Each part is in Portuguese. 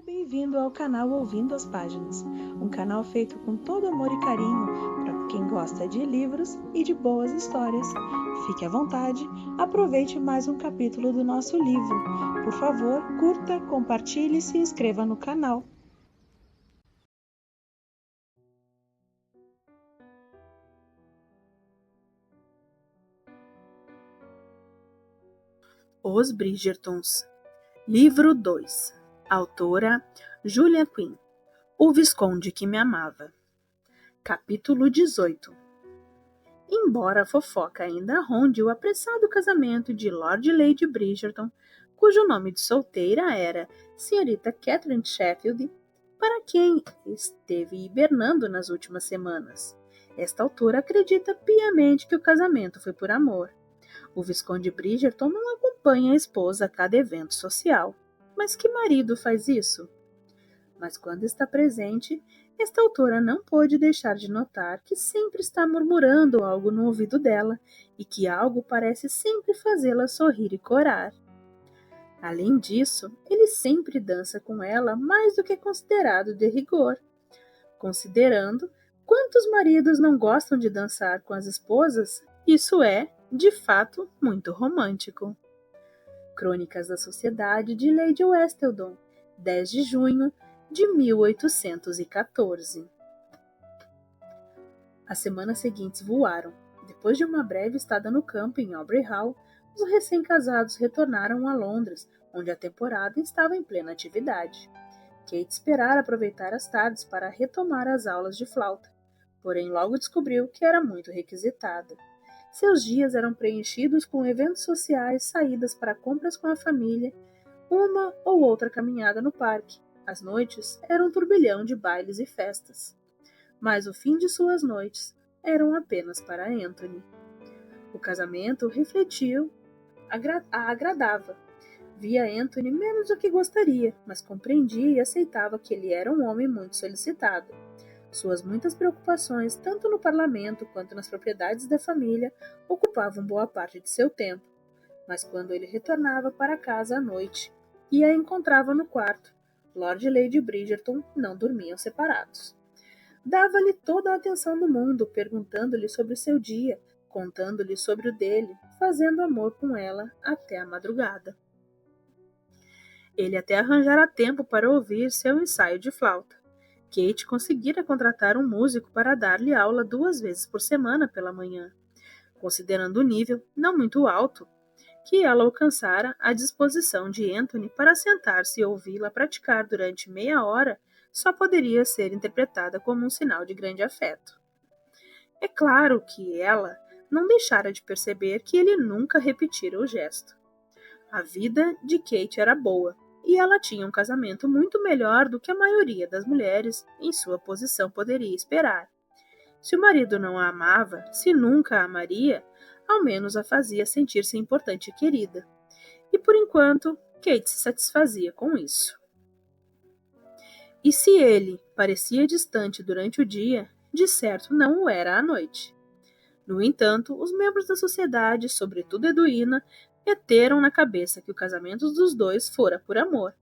Bem-vindo ao canal Ouvindo as Páginas, um canal feito com todo amor e carinho para quem gosta de livros e de boas histórias. Fique à vontade, aproveite mais um capítulo do nosso livro. Por favor, curta, compartilhe e se inscreva no canal. Os Bridgertons. Livro 2. Autora Julia Quinn. O Visconde que me amava. Capítulo 18. Embora a fofoca ainda ronde o apressado casamento de Lord e Lady Bridgerton, cujo nome de solteira era Senhorita Catherine Sheffield, para quem esteve hibernando nas últimas semanas, esta autora acredita piamente que o casamento foi por amor. O Visconde Bridgerton não acompanha a esposa a cada evento social. Mas que marido faz isso? Mas quando está presente, esta autora não pôde deixar de notar que sempre está murmurando algo no ouvido dela e que algo parece sempre fazê-la sorrir e corar. Além disso, ele sempre dança com ela mais do que é considerado de rigor. Considerando quantos maridos não gostam de dançar com as esposas, isso é, de fato, muito romântico. Crônicas da Sociedade de Lady Westleton, 10 de junho de 1814. As semanas seguintes voaram. Depois de uma breve estada no campo em Aubrey Hall, os recém-casados retornaram a Londres, onde a temporada estava em plena atividade. Kate esperara aproveitar as tardes para retomar as aulas de flauta, porém logo descobriu que era muito requisitada. Seus dias eram preenchidos com eventos sociais, saídas para compras com a família, uma ou outra caminhada no parque. As noites eram um turbilhão de bailes e festas. Mas o fim de suas noites eram apenas para Anthony. O casamento a agradava. Via Anthony menos do que gostaria, mas compreendia e aceitava que ele era um homem muito solicitado. Suas muitas preocupações, tanto no parlamento quanto nas propriedades da família, ocupavam boa parte de seu tempo. Mas quando ele retornava para casa à noite e a encontrava no quarto, Lord e Lady Bridgerton não dormiam separados. Dava-lhe toda a atenção do mundo, perguntando-lhe sobre o seu dia, contando-lhe sobre o dele, fazendo amor com ela até a madrugada. Ele até arranjara tempo para ouvir seu ensaio de flauta. Kate conseguira contratar um músico para dar-lhe aula 2 vezes por semana pela manhã, considerando o nível, não muito alto, que ela alcançara à disposição de Anthony para sentar-se e ouvi-la praticar durante meia hora, só poderia ser interpretada como um sinal de grande afeto. É claro que ela não deixara de perceber que ele nunca repetira o gesto. A vida de Kate era boa, e ela tinha um casamento muito melhor do que a maioria das mulheres em sua posição poderia esperar. Se o marido não a amava, se nunca a amaria, ao menos a fazia sentir-se importante e querida. E por enquanto, Kate se satisfazia com isso. E se ele parecia distante durante o dia, de certo não o era à noite. No entanto, os membros da sociedade, sobretudo Edwina, meteram na cabeça que o casamento dos dois fora por amor.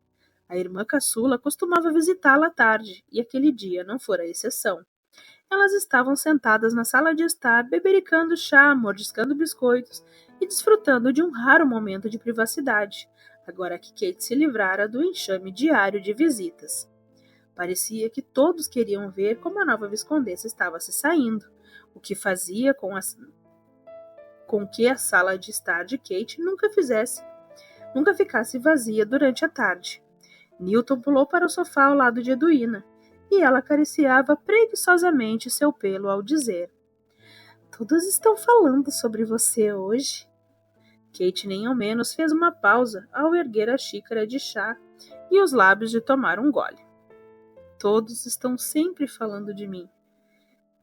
A irmã caçula costumava visitá-la à tarde, e aquele dia não fora exceção. Elas estavam sentadas na sala de estar, bebericando chá, mordiscando biscoitos e desfrutando de um raro momento de privacidade, agora que Kate se livrara do enxame diário de visitas. Parecia que todos queriam ver como a nova viscondessa estava se saindo, o que fazia com que a sala de estar de Kate nunca ficasse vazia durante a tarde. Newton pulou para o sofá ao lado de Edwina, e ela acariciava preguiçosamente seu pelo ao dizer: "Todos estão falando sobre você hoje." Kate nem ao menos fez uma pausa ao erguer a xícara de chá e os lábios de tomar um gole. "Todos estão sempre falando de mim",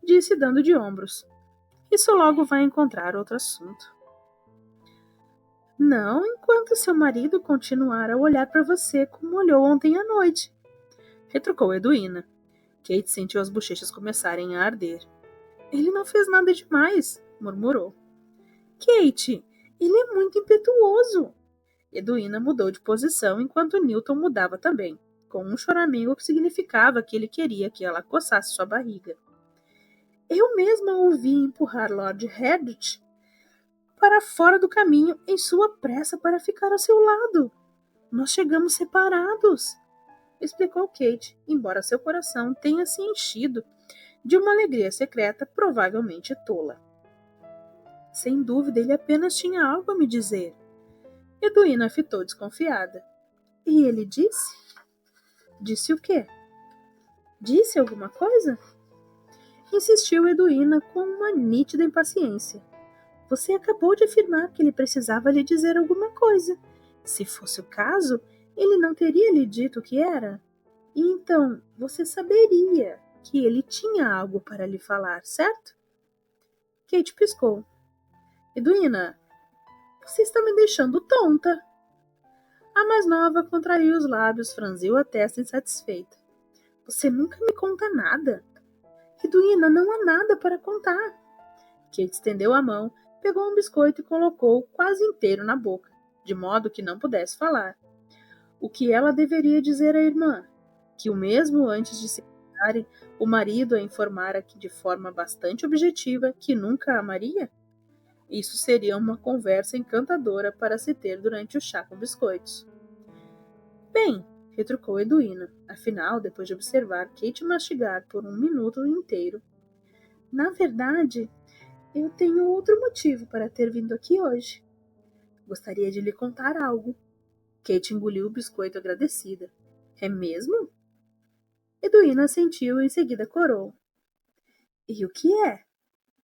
disse dando de ombros. "Isso logo vai encontrar outro assunto." "Não enquanto seu marido continuar a olhar para você como olhou ontem à noite", retrucou Edwina. Kate sentiu as bochechas começarem a arder. "Ele não fez nada demais", murmurou. "Kate, ele é muito impetuoso." Edwina mudou de posição enquanto Newton mudava também. com um choramingo que significava que ele queria que ela coçasse sua barriga. Eu mesma ouvi empurrar Lord Redditch para fora do caminho em sua pressa para ficar ao seu lado. Nós chegamos separados, explicou Kate, embora seu coração tenha se enchido de uma alegria secreta, provavelmente tola. Sem dúvida, ele apenas tinha algo a me dizer. Edwina fitou desconfiada. E ele disse? Disse o quê? Disse alguma coisa? Insistiu Edwina com uma nítida impaciência. Você acabou de afirmar que ele precisava lhe dizer alguma coisa. Se fosse o caso, ele não teria lhe dito o que era? E então, você saberia que ele tinha algo para lhe falar, certo? Kate piscou. Edwina, você está me deixando tonta. A mais nova contraiu os lábios, franziu a testa insatisfeita. Você nunca me conta nada. Edwina, não há nada para contar. Kate estendeu a mão, pegou um biscoito e colocou quase inteiro na boca, de modo que não pudesse falar. O que ela deveria dizer à irmã? Que o mesmo antes de se casarem, o marido a informara de forma bastante objetiva que nunca a amaria? Isso seria uma conversa encantadora para se ter durante o chá com biscoitos. Bem, retrucou Edwina, afinal, depois de observar Kate mastigar por um minuto inteiro. Na verdade, eu tenho outro motivo para ter vindo aqui hoje. Gostaria de lhe contar algo. Kate engoliu o biscoito agradecida. É mesmo? Edwina assentiu e em seguida corou. E o que é?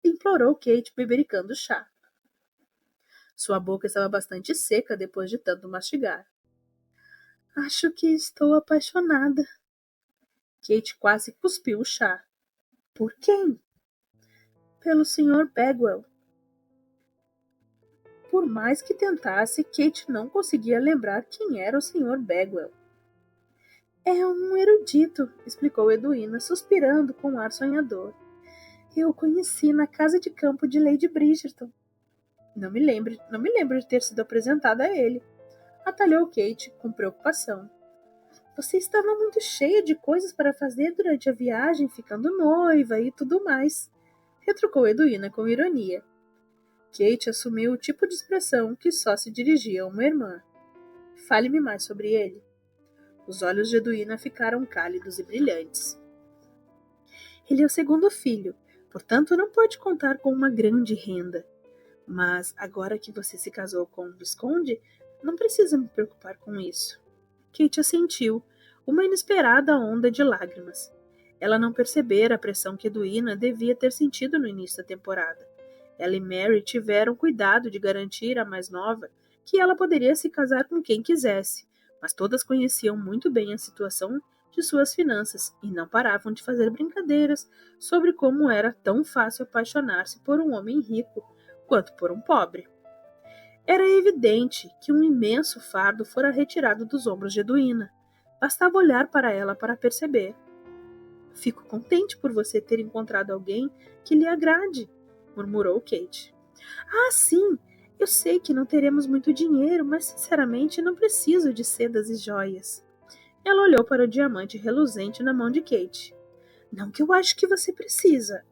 Implorou Kate, bebericando o chá. Sua boca estava bastante seca depois de tanto mastigar. Acho que estou apaixonada. Kate quase cuspiu o chá. Por quem? Pelo Sr. Bagwell. Por mais que tentasse, Kate não conseguia lembrar quem era o Sr. Bagwell. É um erudito, explicou Edwina, suspirando com um ar sonhador. Eu o conheci na casa de campo de Lady Bridgerton. Não me lembro de ter sido apresentada a ele. Atalhou Kate com preocupação. Você estava muito cheia de coisas para fazer durante a viagem, ficando noiva e tudo mais, retrucou Edwina com ironia. Kate assumiu o tipo de expressão que só se dirigia a uma irmã. Fale-me mais sobre ele. Os olhos de Edwina ficaram cálidos e brilhantes. Ele é o segundo filho, portanto não pode contar com uma grande renda. Mas agora que você se casou com o Visconde, não precisa me preocupar com isso. Kate assentiu, uma inesperada onda de lágrimas. Ela não percebera a pressão que Edwina devia ter sentido no início da temporada. Ela e Mary tiveram cuidado de garantir à mais nova que ela poderia se casar com quem quisesse, mas todas conheciam muito bem a situação de suas finanças e não paravam de fazer brincadeiras sobre como era tão fácil apaixonar-se por um homem rico quanto por um pobre. Era evidente que um imenso fardo fora retirado dos ombros de Edwina. Bastava olhar para ela para perceber. Fico contente por você ter encontrado alguém que lhe agrade, murmurou Kate. Ah, sim, eu sei que não teremos muito dinheiro, mas sinceramente não preciso de sedas e joias. Ela olhou para o diamante reluzente na mão de Kate. Não que eu ache que você precisa,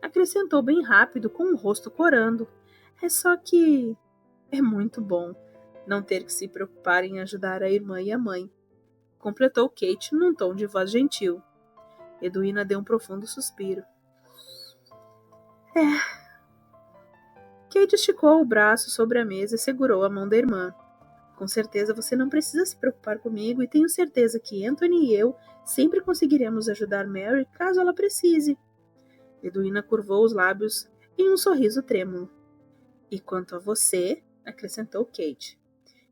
acrescentou bem rápido com o rosto corando. É só que é muito bom não ter que se preocupar em ajudar a irmã e a mãe, completou Kate num tom de voz gentil. Edwina deu um profundo suspiro. Kate esticou o braço sobre a mesa e segurou a mão da irmã. Com certeza você não precisa se preocupar comigo e tenho certeza que Anthony e eu sempre conseguiremos ajudar Mary caso ela precise. Edwina curvou os lábios em um sorriso trêmulo. E quanto a você, acrescentou Kate,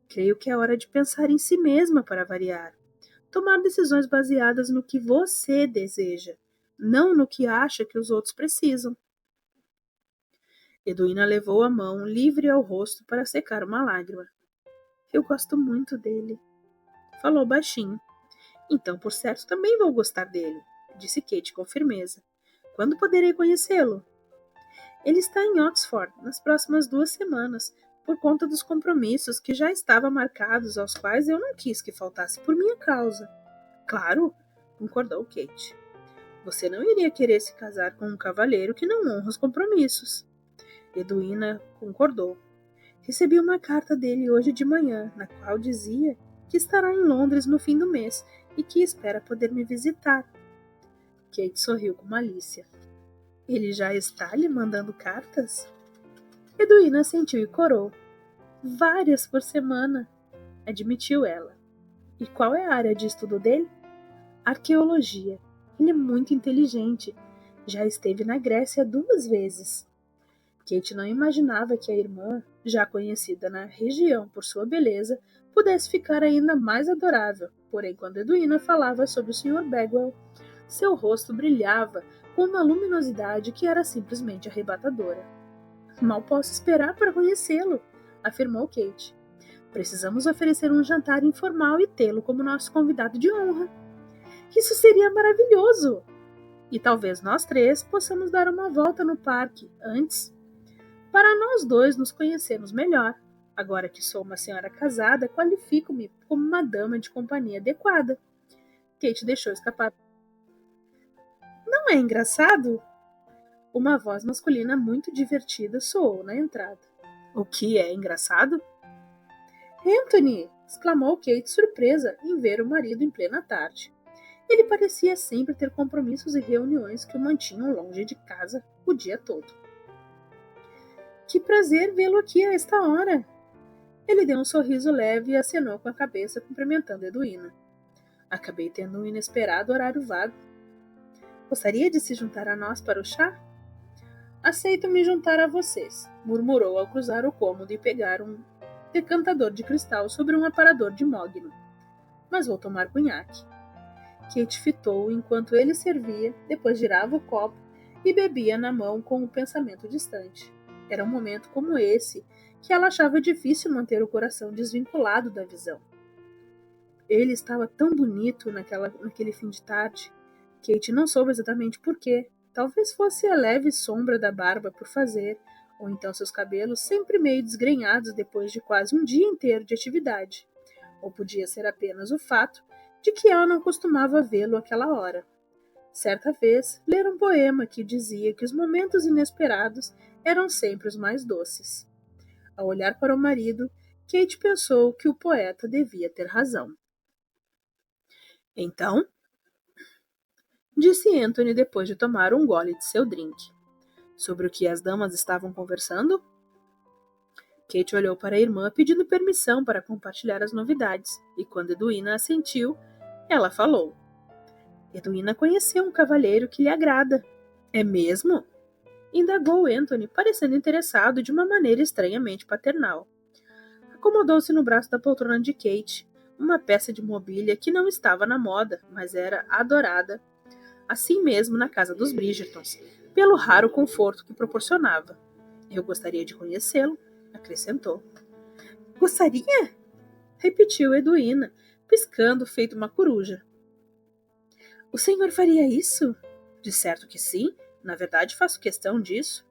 creio que é hora de pensar em si mesma para variar. Tomar decisões baseadas no que você deseja, não no que acha que os outros precisam. Edwina levou a mão livre ao rosto para secar uma lágrima. Eu gosto muito dele. Falou baixinho. Então, por certo, também vou gostar dele, disse Kate com firmeza. Quando poderei conhecê-lo? Ele está em Oxford nas próximas 2 semanas, por conta dos compromissos que já estavam marcados, aos quais eu não quis que faltasse por minha causa. Claro, concordou Kate. Você não iria querer se casar com um cavalheiro que não honra os compromissos. Edwina concordou. Recebi uma carta dele hoje de manhã, na qual dizia que estará em Londres no fim do mês e que espera poder me visitar. Kate sorriu com malícia. Ele já está lhe mandando cartas? Edwina assentiu e corou. Várias por semana, admitiu ela. E qual é a área de estudo dele? Arqueologia. Ele é muito inteligente. Já esteve na Grécia 2 vezes. Kate não imaginava que a irmã, já conhecida na região por sua beleza, pudesse ficar ainda mais adorável. Porém, quando Edwina falava sobre o Sr. Bagwell, seu rosto brilhava com uma luminosidade que era simplesmente arrebatadora. Mal posso esperar para conhecê-lo, afirmou Kate. Precisamos oferecer um jantar informal e tê-lo como nosso convidado de honra. Isso seria maravilhoso! E talvez nós 3 possamos dar uma volta no parque antes, para nós 2 nos conhecermos melhor. Agora que sou uma senhora casada, qualifico-me como uma dama de companhia adequada. Kate deixou escapar. Não é engraçado? Uma voz masculina muito divertida soou na entrada. O que é engraçado? Anthony! Exclamou Kate, surpresa em ver o marido em plena tarde. Ele parecia sempre ter compromissos e reuniões que o mantinham longe de casa o dia todo. Que prazer vê-lo aqui a esta hora! Ele deu um sorriso leve e acenou com a cabeça, cumprimentando Edwina. Acabei tendo um inesperado horário vago. Gostaria de se juntar a nós para o chá? Aceito me juntar a vocês, murmurou ao cruzar o cômodo e pegar um decantador de cristal sobre um aparador de mogno. Mas vou tomar cunhaque. Kate fitou enquanto ele servia, depois girava o copo e bebia na mão com um pensamento distante. Era um momento como esse que ela achava difícil manter o coração desvinculado da visão. Ele estava tão bonito naquele fim de tarde. Kate não soube exatamente por quê. Talvez fosse a leve sombra da barba por fazer, ou então seus cabelos sempre meio desgrenhados depois de quase um dia inteiro de atividade. Ou podia ser apenas o fato de que ela não costumava vê-lo àquela hora. Certa vez, lera um poema que dizia que os momentos inesperados eram sempre os mais doces. Ao olhar para o marido, Kate pensou que o poeta devia ter razão. Então, disse Anthony depois de tomar um gole de seu drink. Sobre o que as damas estavam conversando? Kate olhou para a irmã pedindo permissão para compartilhar as novidades, e quando Edwina assentiu, ela falou. Edwina conheceu um cavalheiro que lhe agrada. É mesmo? Indagou Anthony, parecendo interessado de uma maneira estranhamente paternal. Acomodou-se no braço da poltrona de Kate, uma peça de mobília que não estava na moda, mas era adorada, assim mesmo na casa dos Bridgertons, pelo raro conforto que proporcionava. Eu gostaria de conhecê-lo, acrescentou. Gostaria? Repetiu Edwina, piscando feito uma coruja. O senhor faria isso? De certo que sim, na verdade faço questão disso.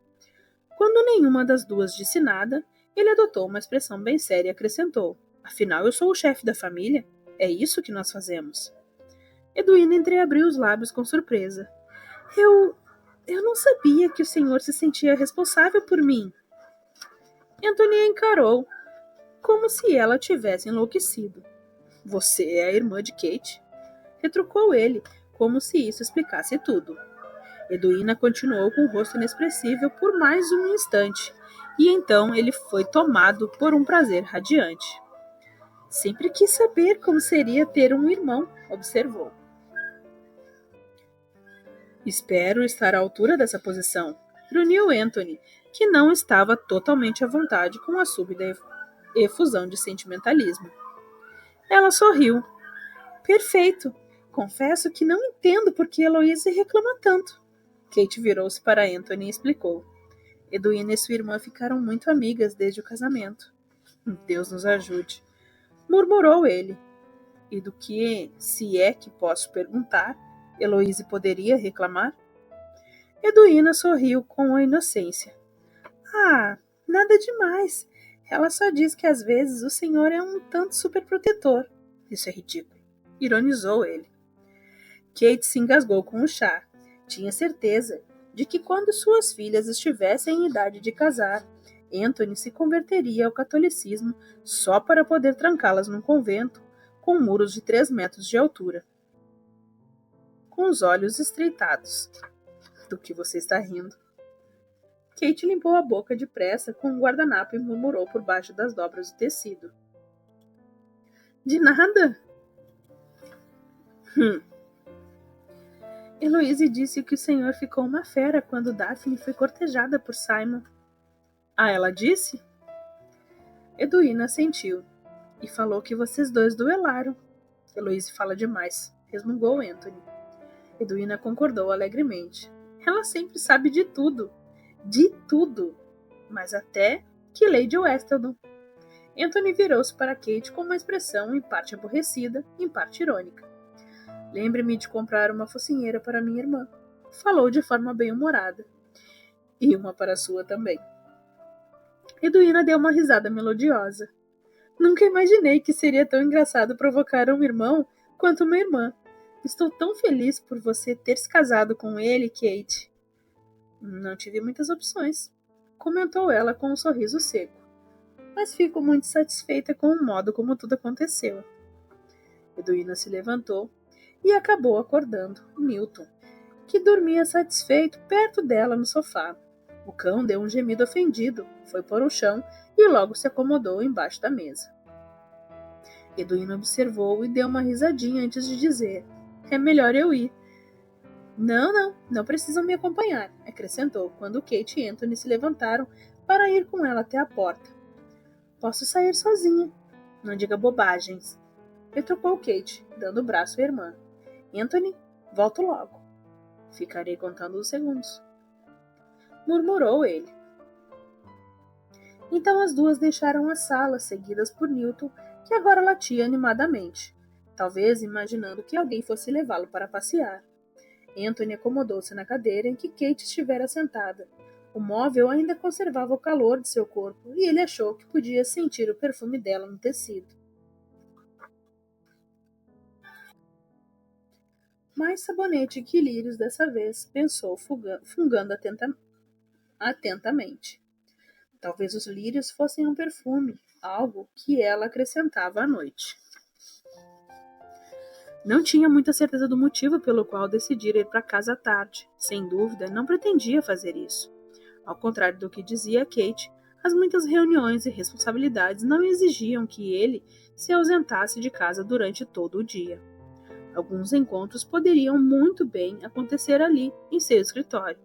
Quando nenhuma das duas disse nada, ele adotou uma expressão bem séria e acrescentou. Afinal, eu sou o chefe da família. É isso que nós fazemos. Edwina entreabriu os lábios com surpresa. Eu não sabia que o senhor se sentia responsável por mim. Anthony a encarou, como se ela tivesse enlouquecido. Você é a irmã de Kate? Retrucou ele, como se isso explicasse tudo. Edwina continuou com o rosto inexpressível por mais um instante, e então ele foi tomado por um prazer radiante. Sempre quis saber como seria ter um irmão, observou. Espero estar à altura dessa posição, grunhiu Anthony, que não estava totalmente à vontade com a súbita efusão de sentimentalismo. Ela sorriu. Perfeito. Confesso que não entendo por que Heloise reclama tanto. Kate virou-se para Anthony e explicou. Edwina e sua irmã ficaram muito amigas desde o casamento. Deus nos ajude, murmurou ele. E do que, se é que posso perguntar, Heloise poderia reclamar? Edwina sorriu com a inocência. Ah, nada demais. Ela só diz que às vezes o senhor é um tanto superprotetor. Isso é ridículo. Ironizou ele. Kate se engasgou com o chá. Tinha certeza de que quando suas filhas estivessem em idade de casar, Anthony se converteria ao catolicismo só para poder trancá-las num convento com muros de 3 metros de altura. Com os olhos estreitados. Do que você está rindo? Kate limpou a boca depressa com um guardanapo e murmurou por baixo das dobras do tecido. De nada. Heloise disse que o senhor ficou uma fera quando Daphne foi cortejada por Simon. Ah, ela disse? Edwina assentiu. E falou que vocês dois duelaram. Heloise fala demais, resmungou Anthony. Edwina concordou alegremente. Ela sempre sabe de tudo. De tudo. Mas até que Lady Westerton. Anthony virou-se para Kate com uma expressão em parte aborrecida, em parte irônica. Lembre-me de comprar uma focinheira para minha irmã. Falou de forma bem-humorada. E uma para a sua também. Edwina deu uma risada melodiosa. Nunca imaginei que seria tão engraçado provocar um irmão quanto uma irmã. Estou tão feliz por você ter se casado com ele, Kate. Não tive muitas opções, comentou ela com um sorriso seco. Mas fico muito satisfeita com o modo como tudo aconteceu. Edwina se levantou e acabou acordando Milton, que dormia satisfeito perto dela no sofá. O cão deu um gemido ofendido, foi para o chão e logo se acomodou embaixo da mesa. Edwina observou e deu uma risadinha antes de dizer: é melhor eu ir. Não precisam me acompanhar, acrescentou, quando Kate e Anthony se levantaram para ir com ela até a porta. Posso sair sozinha. Não diga bobagens. Retrucou Kate, dando o braço à irmã. Anthony, volto logo. Ficarei contando os segundos. Murmurou ele. Então as duas deixaram a sala, seguidas por Newton, que agora latia animadamente, talvez imaginando que alguém fosse levá-lo para passear. Anthony acomodou-se na cadeira em que Kate estivera sentada. O móvel ainda conservava o calor de seu corpo e ele achou que podia sentir o perfume dela no tecido. Mais sabonete que lírios dessa vez, pensou, fungando atentamente. Talvez os lírios fossem um perfume, algo que ela acrescentava à noite. Não tinha muita certeza do motivo pelo qual decidira ir para casa à tarde. Sem dúvida, não pretendia fazer isso. Ao contrário do que dizia Kate, as muitas reuniões e responsabilidades não exigiam que ele se ausentasse de casa durante todo o dia. Alguns encontros poderiam muito bem acontecer ali, em seu escritório.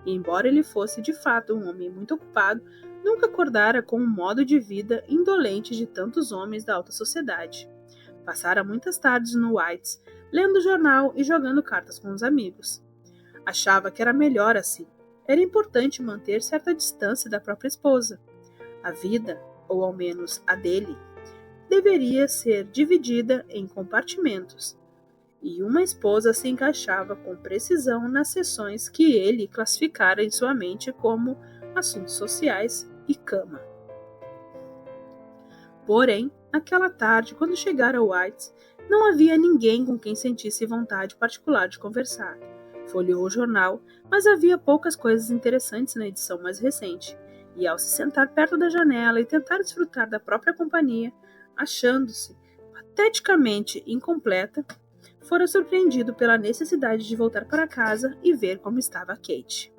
E embora ele fosse de fato um homem muito ocupado, nunca acordara com um modo de vida indolente de tantos homens da alta sociedade. Passara muitas tardes no White's, lendo jornal e jogando cartas com os amigos. Achava que era melhor assim. Era importante manter certa distância da própria esposa. A vida, ou ao menos a dele, deveria ser dividida em compartimentos, e uma esposa se encaixava com precisão nas seções que ele classificara em sua mente como assuntos sociais e cama. Porém, aquela tarde, quando chegara ao White's, não havia ninguém com quem sentisse vontade particular de conversar. Folheou o jornal, mas havia poucas coisas interessantes na edição mais recente, e ao se sentar perto da janela e tentar desfrutar da própria companhia, achando-se pateticamente incompleta, fora surpreendido pela necessidade de voltar para casa e ver como estava Kate.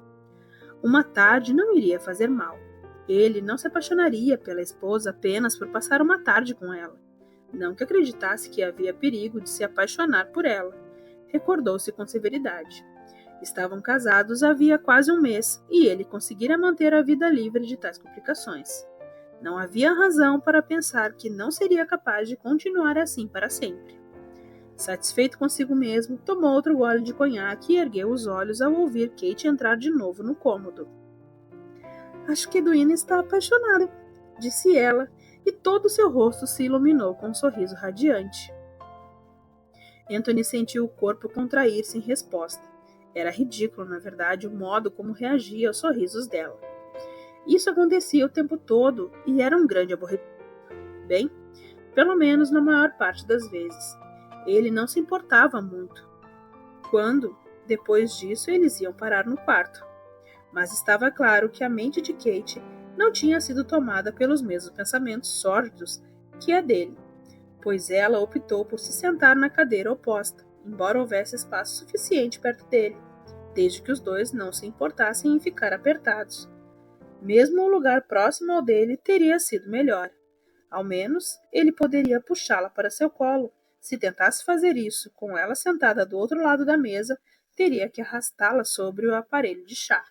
Uma tarde não iria fazer mal. Ele não se apaixonaria pela esposa apenas por passar uma tarde com ela. Não que acreditasse que havia perigo de se apaixonar por ela. Recordou-se com severidade. Estavam casados havia quase um mês e ele conseguira manter a vida livre de tais complicações. Não havia razão para pensar que não seria capaz de continuar assim para sempre. Satisfeito consigo mesmo, tomou outro gole de conhaque e ergueu os olhos ao ouvir Kate entrar de novo no cômodo. Acho que Edwina está apaixonada, disse ela, e todo o seu rosto se iluminou com um sorriso radiante. Anthony sentiu o corpo contrair-se em resposta. Era ridículo, na verdade, o modo como reagia aos sorrisos dela. Isso acontecia o tempo todo e era um grande aborrecimento. Bem, pelo menos na maior parte das vezes. Ele não se importava muito. quando, depois disso, eles iam parar no quarto. Mas estava claro que a mente de Kate não tinha sido tomada pelos mesmos pensamentos sórdidos que a dele, pois ela optou por se sentar na cadeira oposta, embora houvesse espaço suficiente perto dele, desde que os dois não se importassem em ficar apertados. Mesmo o lugar próximo ao dele teria sido melhor. Ao menos, ele poderia puxá-la para seu colo. Se tentasse fazer isso com ela sentada do outro lado da mesa, teria que arrastá-la sobre o aparelho de chá.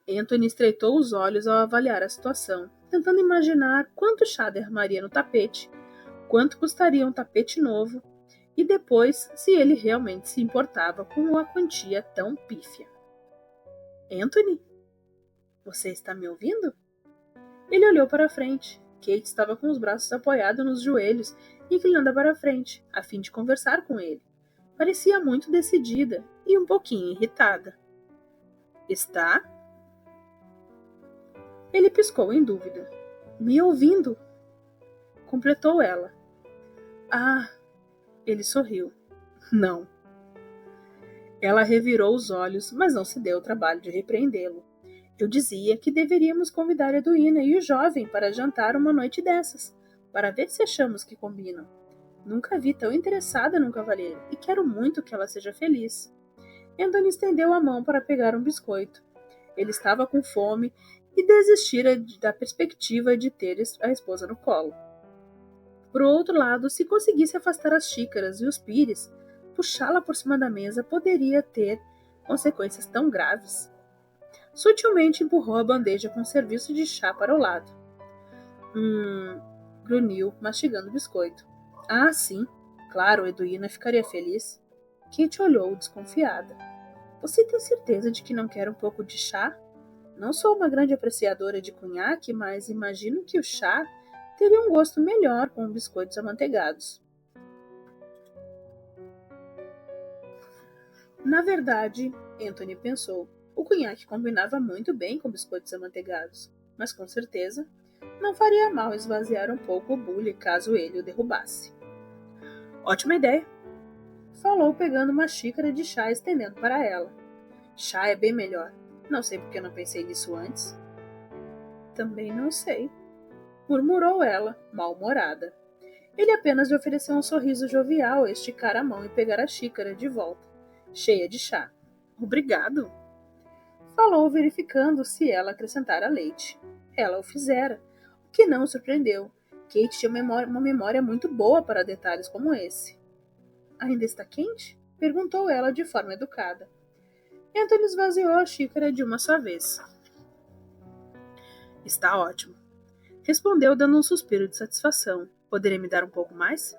Anthony estreitou os olhos ao avaliar a situação, tentando imaginar quanto chá derramaria no tapete, quanto custaria um tapete novo, e depois se ele realmente se importava com uma quantia tão pífia. Anthony? Você está me ouvindo? Ele olhou para frente. Kate estava com os braços apoiados nos joelhos, inclinada para frente, a fim de conversar com ele. Parecia muito decidida e um pouquinho irritada. Está? Ele piscou em dúvida. Me ouvindo? Completou ela. Ah! Ele sorriu. Não. Ela revirou os olhos, mas não se deu o trabalho de repreendê-lo. Eu dizia que deveríamos convidar Edwina e o jovem para jantar uma noite dessas, para ver se achamos que combinam. Nunca vi tão interessada num cavalheiro, e quero muito que ela seja feliz. Anthony estendeu a mão para pegar um biscoito. Ele estava com fome e desistira da perspectiva de ter a esposa no colo. Por outro lado, se conseguisse afastar as xícaras e os pires, puxá-la por cima da mesa poderia ter consequências tão graves. Sutilmente empurrou a bandeja com serviço de chá para o lado. Grunhiu, mastigando o biscoito. Ah, sim. Claro, Edwina ficaria feliz. Kate olhou desconfiada. Você tem certeza de que não quer um pouco de chá? Não sou uma grande apreciadora de cunhaque, mas imagino que o chá teria um gosto melhor com biscoitos amanteigados. Na verdade, Anthony pensou, o cunhaque combinava muito bem com biscoitos amanteigados, mas com certeza não faria mal esvaziar um pouco o bule caso ele o derrubasse. Ótima ideia! Falou pegando uma xícara de chá e estendendo para ela. Chá é bem melhor. Não sei por que não pensei nisso antes. Também não sei, murmurou ela, mal-humorada. Ele apenas lhe ofereceu um sorriso jovial ao esticar a mão e pegar a xícara de volta, cheia de chá. Obrigado, falou, verificando se ela acrescentara leite. Ela o fizera, o que não o surpreendeu. Kate tinha uma memória muito boa para detalhes como esse. Ainda está quente? Perguntou ela de forma educada. Anthony esvaziou a xícara de uma só vez. Está ótimo. Respondeu dando um suspiro de satisfação. Poderia me dar um pouco mais?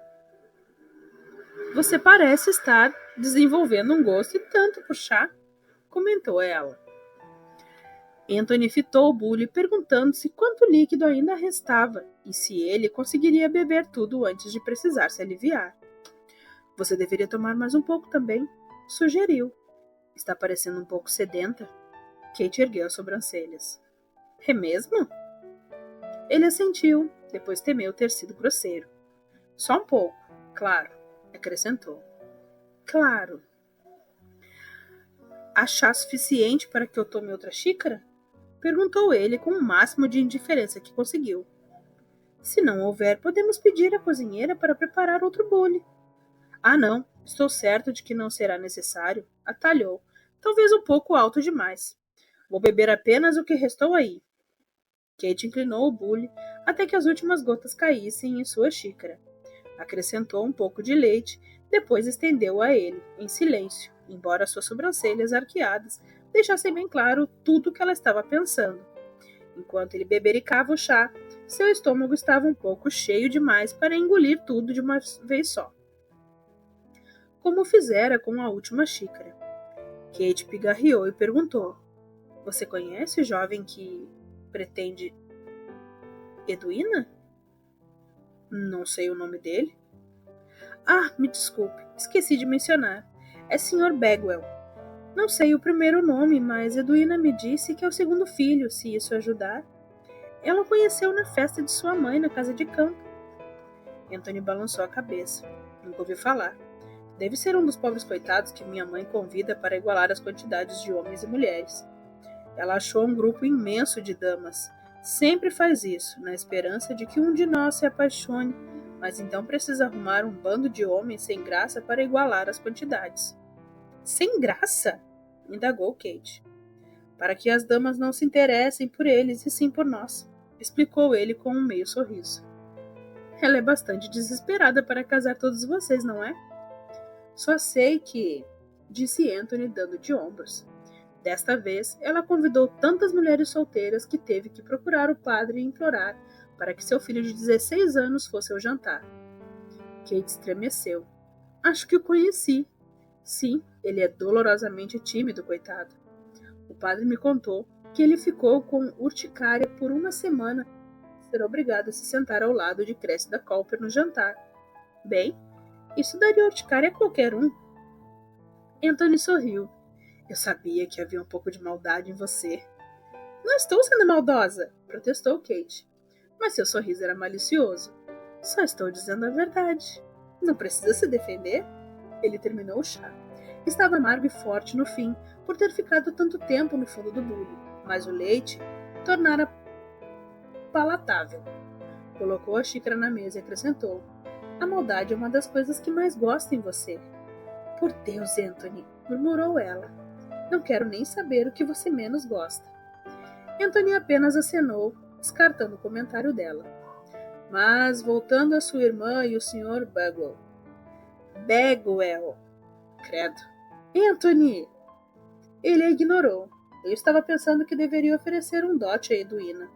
Você parece estar desenvolvendo um gosto e tanto por chá, comentou ela. Anthony fitou o bule perguntando-se quanto líquido ainda restava e se ele conseguiria beber tudo antes de precisar se aliviar. Você deveria tomar mais um pouco também, sugeriu. Está parecendo um pouco sedenta. Kate ergueu as sobrancelhas. É mesmo? Ele assentiu, depois temeu ter sido grosseiro. Só um pouco, claro, acrescentou. Claro. Há chá suficiente para que eu tome outra xícara? Perguntou ele com o máximo de indiferença que conseguiu. Se não houver, podemos pedir à cozinheira para preparar outro bule. Ah, não, estou certo de que não será necessário, atalhou, talvez um pouco alto demais. Vou beber apenas o que restou aí. Kate inclinou o bule até que as últimas gotas caíssem em sua xícara. Acrescentou um pouco de leite, depois estendeu a ele, em silêncio, embora suas sobrancelhas arqueadas deixassem bem claro tudo o que ela estava pensando. Enquanto ele bebericava o chá, seu estômago estava um pouco cheio demais para engolir tudo de uma vez só. Como fizera com a última xícara. Kate pigarreou e perguntou: Você conhece o jovem que pretende Edwina? Não sei o nome dele. Ah, me desculpe, esqueci de mencionar. É Sr. Bagwell. Não sei o primeiro nome, mas Edwina me disse que é o segundo filho, se isso ajudar. Ela o conheceu na festa de sua mãe na casa de campo. Anthony balançou a cabeça. Nunca ouvi falar. Deve ser um dos pobres coitados que minha mãe convida para igualar as quantidades de homens e mulheres. Ela achou um grupo imenso de damas. Sempre faz isso, na esperança de que um de nós se apaixone, mas então precisa arrumar um bando de homens sem graça para igualar as quantidades. Sem graça? Indagou Kate. Para que as damas não se interessem por eles e sim por nós, explicou ele com um meio sorriso. Ela é bastante desesperada para casar todos vocês, não é? Só sei que, disse Anthony dando de ombros. Desta vez, ela convidou tantas mulheres solteiras que teve que procurar o padre e implorar para que seu filho de 16 anos fosse ao jantar. Kate estremeceu. Acho que o conheci. Sim, ele é dolorosamente tímido, coitado. O padre me contou que ele ficou com urticária por uma semana e ser obrigado a se sentar ao lado de Cressida Cooper no jantar. Bem, isso daria urticária a qualquer um. Anthony sorriu. Eu sabia que havia um pouco de maldade em você. Não estou sendo maldosa, protestou Kate. Mas seu sorriso era malicioso. Só estou dizendo a verdade. Não precisa se defender. Ele terminou o chá. Estava amargo e forte no fim, por ter ficado tanto tempo no fundo do bule, mas o leite tornara palatável. Colocou a xícara na mesa e acrescentou. A maldade é uma das coisas que mais gosto em você. Por Deus, Anthony, murmurou ela. Não quero nem saber o que você menos gosta. Anthony apenas acenou, descartando o comentário dela. Mas, voltando a sua irmã e o Sr. Bagwell. Credo. Anthony! Ele a ignorou. Eu estava pensando que deveria oferecer um dote a Edwina.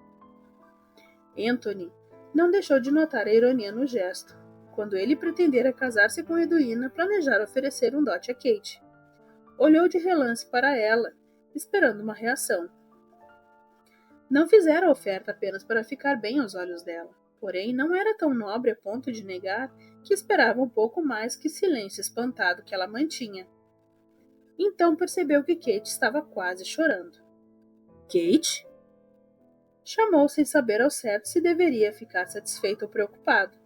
Anthony não deixou de notar a ironia no gesto. Quando ele pretendera casar-se com Edwina, planejara oferecer um dote a Kate. Olhou de relance para ela, esperando uma reação. Não fizera a oferta apenas para ficar bem aos olhos dela, porém não era tão nobre a ponto de negar que esperava um pouco mais que silêncio espantado que ela mantinha. Então percebeu que Kate estava quase chorando. Kate? Chamou sem saber ao certo se deveria ficar satisfeito ou preocupado.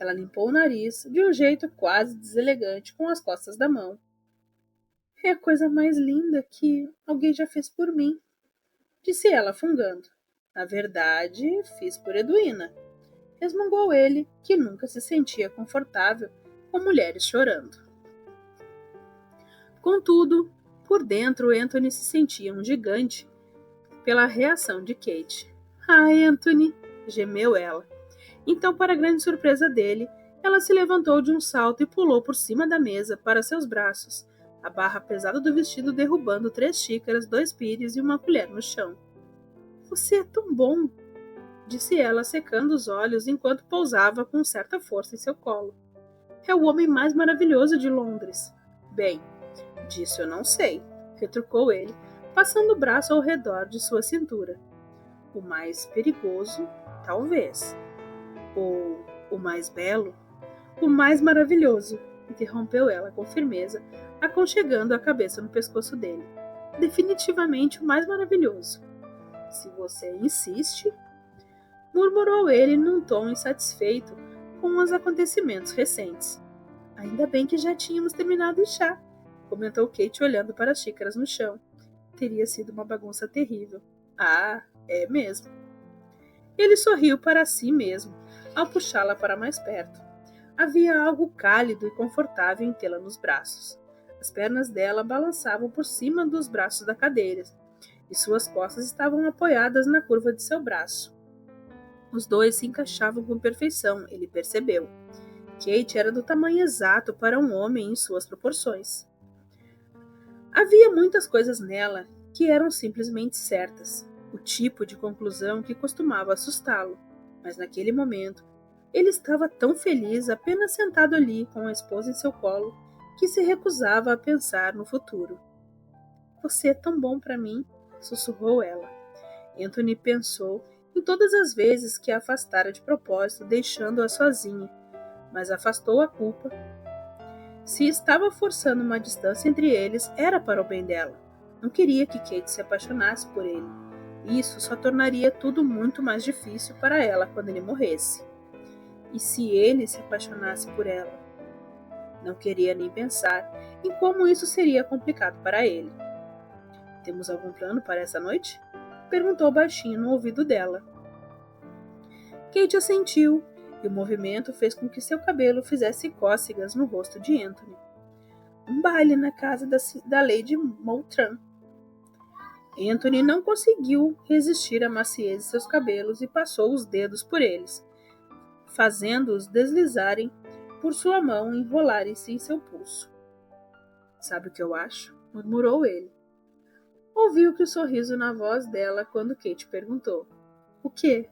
Ela limpou o nariz de um jeito quase deselegante com as costas da mão. É a coisa mais linda que alguém já fez por mim, disse ela fungando. Na verdade, fiz por Edwina, resmungou ele, que nunca se sentia confortável com mulheres chorando. Contudo, por dentro, Anthony se sentia um gigante pela reação de Kate. Ah, Anthony, gemeu ela. Então, para grande surpresa dele, ela se levantou de um salto e pulou por cima da mesa para seus braços, a barra pesada do vestido derrubando 3 xícaras, 2 pires e uma colher no chão. Você é tão bom, disse ela, secando os olhos enquanto pousava com certa força em seu colo. É o homem mais maravilhoso de Londres. Bem, disso eu não sei, retrucou ele, passando o braço ao redor de sua cintura. O mais perigoso, talvez. Ou o mais belo? O mais maravilhoso, interrompeu ela com firmeza, aconchegando a cabeça no pescoço dele. Definitivamente o mais maravilhoso. Se você insiste, murmurou ele num tom insatisfeito com os acontecimentos recentes. Ainda bem que já tínhamos terminado o chá, comentou Kate olhando para as xícaras no chão. Teria sido uma bagunça terrível. Ah, é mesmo. Ele sorriu para si mesmo, ao puxá-la para mais perto. Havia algo cálido e confortável em tê-la nos braços. As pernas dela balançavam por cima dos braços da cadeira, e suas costas estavam apoiadas na curva de seu braço. Os dois se encaixavam com perfeição, ele percebeu. Kate era do tamanho exato para um homem em suas proporções. Havia muitas coisas nela que eram simplesmente certas, o tipo de conclusão que costumava assustá-lo, mas naquele momento ele estava tão feliz apenas sentado ali com a esposa em seu colo que se recusava a pensar no futuro. Você é tão bom para mim, sussurrou ela. Anthony pensou em todas as vezes que a afastara de propósito, deixando-a sozinha, mas afastou a culpa. Se estava forçando uma distância entre eles, era para o bem dela. Não queria que Kate se apaixonasse por ele. Isso só tornaria tudo muito mais difícil para ela quando ele morresse. E se ele se apaixonasse por ela? Não queria nem pensar em como isso seria complicado para ele. Temos algum plano para essa noite? Perguntou baixinho no ouvido dela. Kate assentiu, e o movimento fez com que seu cabelo fizesse cócegas no rosto de Anthony. Um baile na casa da Lady Moultram. Anthony não conseguiu resistir à maciez de seus cabelos e passou os dedos por eles, fazendo-os deslizarem por sua mão e enrolarem-se em seu pulso. Sabe o que eu acho? Murmurou ele. Ouviu que o sorriso na voz dela quando Kate perguntou. O quê?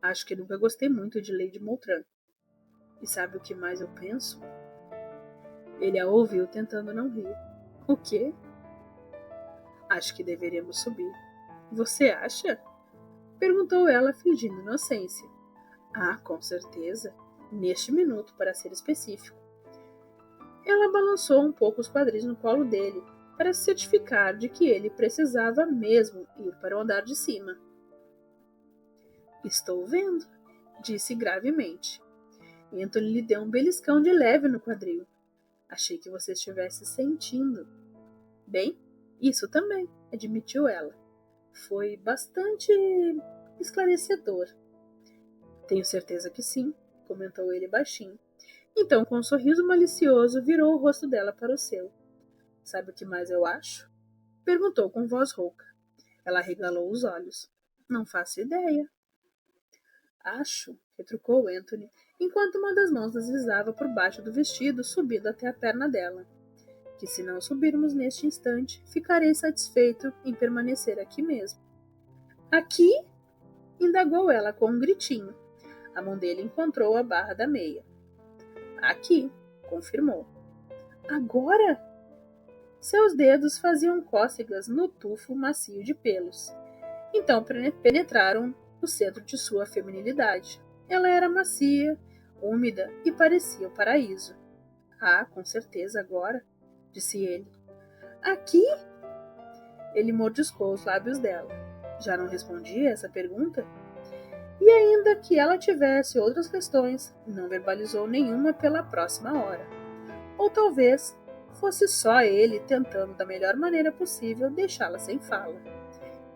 Acho que nunca gostei muito de Lady Moultram. E sabe o que mais eu penso? Ele a ouviu tentando não rir. O quê? Acho que deveríamos subir. Você acha? Perguntou ela fingindo inocência. Ah, com certeza. Neste minuto, para ser específico. Ela balançou um pouco os quadris no colo dele, para se certificar de que ele precisava mesmo ir para o andar de cima. Estou vendo, disse gravemente. Anthony lhe deu um beliscão de leve no quadril. Achei que você estivesse sentindo. Bem, isso também, admitiu ela. Foi bastante esclarecedor. Tenho certeza que sim, comentou ele baixinho. Então, com um sorriso malicioso, virou o rosto dela para o seu. Sabe o que mais eu acho? Perguntou com voz rouca. Ela arregalou os olhos. Não faço ideia. Acho, retrucou Anthony, enquanto uma das mãos deslizava por baixo do vestido, subindo até a perna dela. Que se não subirmos neste instante, ficarei satisfeito em permanecer aqui mesmo. Aqui? Indagou ela com um gritinho. A mão dele encontrou a barra da meia. Aqui, confirmou. Agora? Seus dedos faziam cócegas no tufo macio de pelos. Então penetraram o centro de sua feminilidade. Ela era macia, úmida e parecia o paraíso. Ah, com certeza agora, disse ele. Aqui? Ele mordiscou os lábios dela. Já não respondia essa pergunta? E ainda que ela tivesse outras questões, não verbalizou nenhuma pela próxima hora. Ou talvez fosse só ele tentando da melhor maneira possível deixá-la sem fala.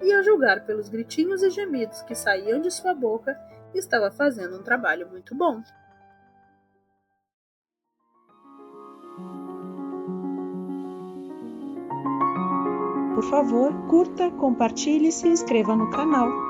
E a julgar pelos gritinhos e gemidos que saíam de sua boca, estava fazendo um trabalho muito bom. Por favor, curta, compartilhe e se inscreva no canal.